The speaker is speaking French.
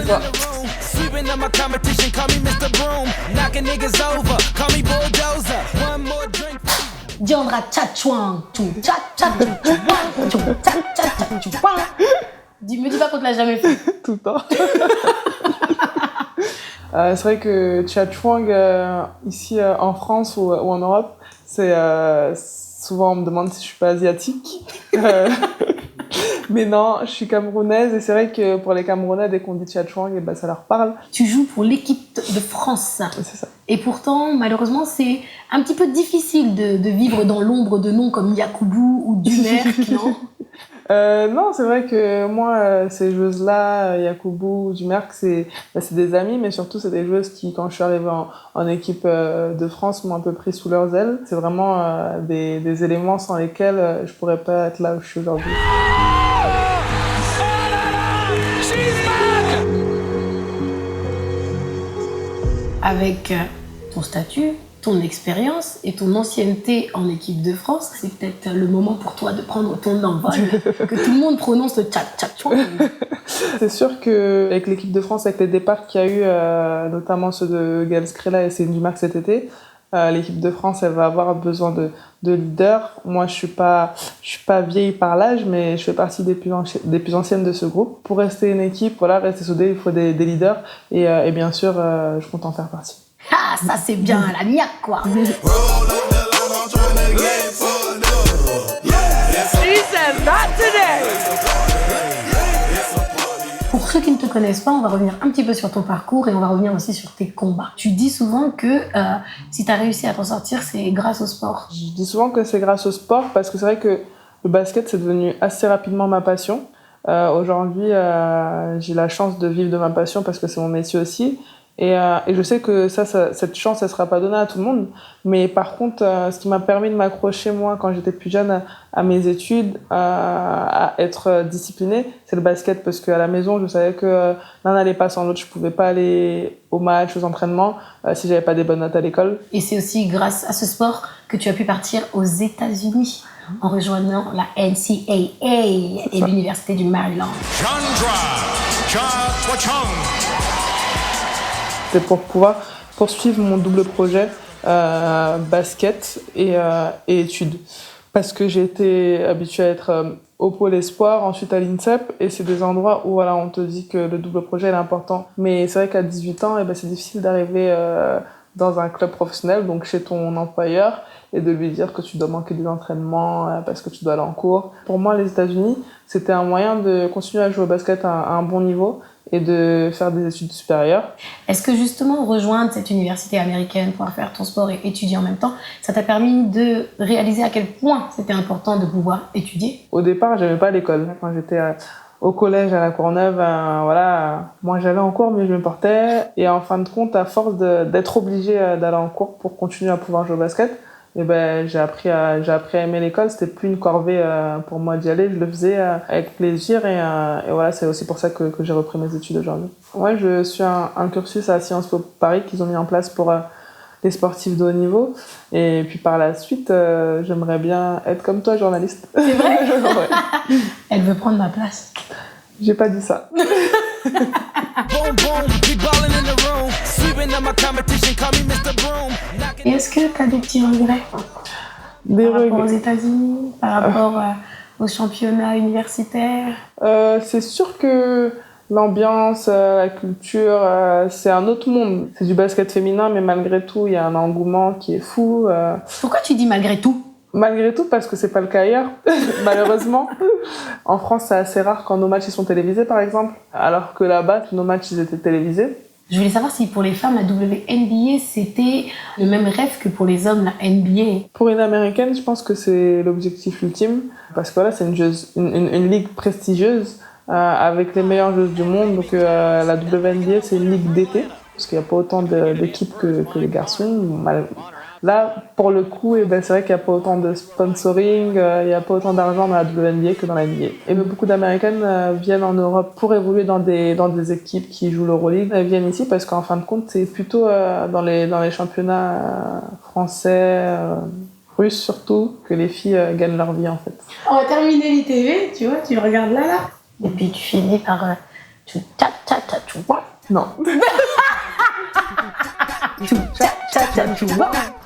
c'est ça. Diandra Tchatchouan, tchou tchat tchat tchouan, tchou tchat tchat tchouan. Me dis pas qu'on te l'a jamais fait. Tout le temps. C'est vrai que Tchatchouang, ici en France ou en Europe, c'est souvent on me demande si je suis pas asiatique. Mais non, je suis camerounaise et c'est vrai que pour les Camerounais, dès qu'on dit Tchatchouang, et ben ça leur parle. Tu joues pour l'équipe de France. C'est ça. Et pourtant, malheureusement, c'est un petit peu difficile de vivre dans l'ombre de noms comme Yakoubou ou Dumerc, non? Non, c'est vrai que moi, ces joueuses-là, Yakoubou, Dumerc, c'est des amis, mais surtout, c'est des joueuses qui, quand je suis arrivée en équipe de France, m'ont un peu pris sous leurs ailes. C'est vraiment des éléments sans lesquels je pourrais pas être là où je suis aujourd'hui. Avec ton statut, ton expérience et ton ancienneté en équipe de France, c'est peut-être le moment pour toi de prendre ton envol, que tout le monde prononce le tchat-tchat-chouan. C'est sûr qu'avec l'équipe de France, avec les départs qu'il y a eu, notamment ceux de Gaël Scrella et Céline Dumarc cet été, l'équipe de France, elle va avoir besoin de leaders. Moi, je suis pas vieille par l'âge, mais je fais partie des plus anciennes de ce groupe. Pour rester une équipe, voilà, rester soudée, il faut des leaders. Et bien sûr, je compte en faire partie. Ah, ça c'est bien, la niaque, quoi. Pour ceux qui ne te connaissent pas, on va revenir un petit peu sur ton parcours et on va revenir aussi sur tes combats. Tu dis souvent que si tu as réussi à t'en sortir, c'est grâce au sport. Je dis souvent que c'est grâce au sport parce que c'est vrai que le basket, c'est devenu assez rapidement ma passion. Aujourd'hui, j'ai la chance de vivre de ma passion parce que c'est mon métier aussi. Et je sais que cette chance, elle sera pas donnée à tout le monde. Mais par contre, ce qui m'a permis de m'accrocher, moi, quand j'étais plus jeune, à mes études, à être disciplinée, c'est le basket. Parce qu'à la maison, je savais que l'un n'allait pas sans l'autre. Je pouvais pas aller aux matchs, aux entraînements, si j'avais pas des bonnes notes à l'école. Et c'est aussi grâce à ce sport que tu as pu partir aux États-Unis en rejoignant la NCAA et l'Université du Maryland. C'est pour pouvoir poursuivre mon double projet basket et études. Parce que j'ai été habituée à être au pôle espoir, ensuite à l'INSEP, et c'est des endroits où voilà, on te dit que le double projet est important. Mais c'est vrai qu'à 18 ans, c'est difficile d'arriver dans un club professionnel, donc chez ton employeur, et de lui dire que tu dois manquer des entraînements parce que tu dois aller en cours. Pour moi, les États-Unis, c'était un moyen de continuer à jouer au basket à un bon niveau et de faire des études supérieures. Est-ce que justement rejoindre cette université américaine, pouvoir faire ton sport et étudier en même temps, ça t'a permis de réaliser à quel point c'était important de pouvoir étudier? Au départ, j'aimais pas l'école. Quand j'étais au collège à La Courneuve, moi j'allais en cours mais je me portais. Et en fin de compte, à force d'être obligée d'aller en cours pour continuer à pouvoir jouer au basket, j'ai appris à aimer l'école. C'était plus une corvée pour moi d'y aller. Je le faisais avec plaisir et voilà, c'est aussi pour ça que j'ai repris mes études aujourd'hui. Ouais, je suis un cursus à Sciences Po Paris qu'ils ont mis en place pour les sportifs de haut niveau. Et puis par la suite, j'aimerais bien être comme toi, journaliste. C'est vrai? Ouais. Elle veut prendre ma place. J'ai pas dit ça. Et est-ce que tu as des petits regrets par rapport aux États-Unis, par rapport aux championnats universitaires? C'est sûr que l'ambiance, la culture, c'est un autre monde. C'est du basket féminin, mais malgré tout, il y a un engouement qui est fou. Pourquoi tu dis malgré tout? Malgré tout, parce que c'est pas le cas ailleurs, malheureusement. En France, c'est assez rare quand nos matchs ils sont télévisés, par exemple. Alors que là-bas, tous nos matchs ils étaient télévisés. Je voulais savoir si pour les femmes, la WNBA, c'était le même rêve que pour les hommes, la NBA. Pour une Américaine, je pense que c'est l'objectif ultime. Parce que voilà, c'est une ligue prestigieuse avec les meilleures joueuses du monde. Donc la WNBA, c'est une ligue d'été. Parce qu'il n'y a pas autant d'équipes que les garçons. Là, pour le coup, c'est vrai qu'il n'y a pas autant de sponsoring, il n'y a pas autant d'argent dans la WNBA que dans la NBA. Et beaucoup d'Américaines viennent en Europe pour évoluer dans des équipes qui jouent l'Euroleague. Elles viennent ici parce qu'en fin de compte, c'est plutôt dans les championnats français, russes surtout, que les filles gagnent leur vie en fait. On va terminer l'ITV, tu vois, tu regardes là. Et puis tu finis par... Non. Tcha, tcha, tcha, tcha, tcha.